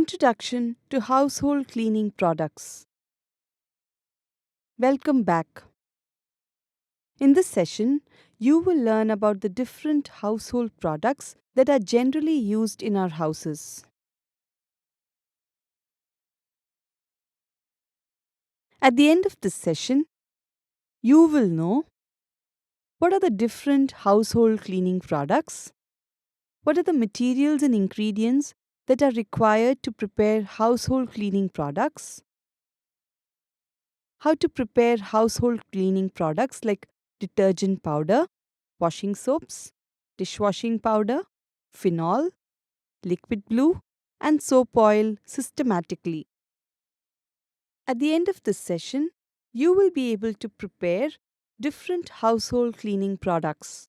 Introduction to Household Cleaning Products. Welcome back. In this session, you will learn about the different household products that are generally used in our houses. At the end of this session, you will know what are the different household cleaning products, what are the materials and ingredients that are required to prepare household cleaning products, how to prepare household cleaning products like detergent powder, washing soaps, dishwashing powder, phenol, liquid glue, and soap oil systematically. At the end of this session, you will be able to prepare different household cleaning products.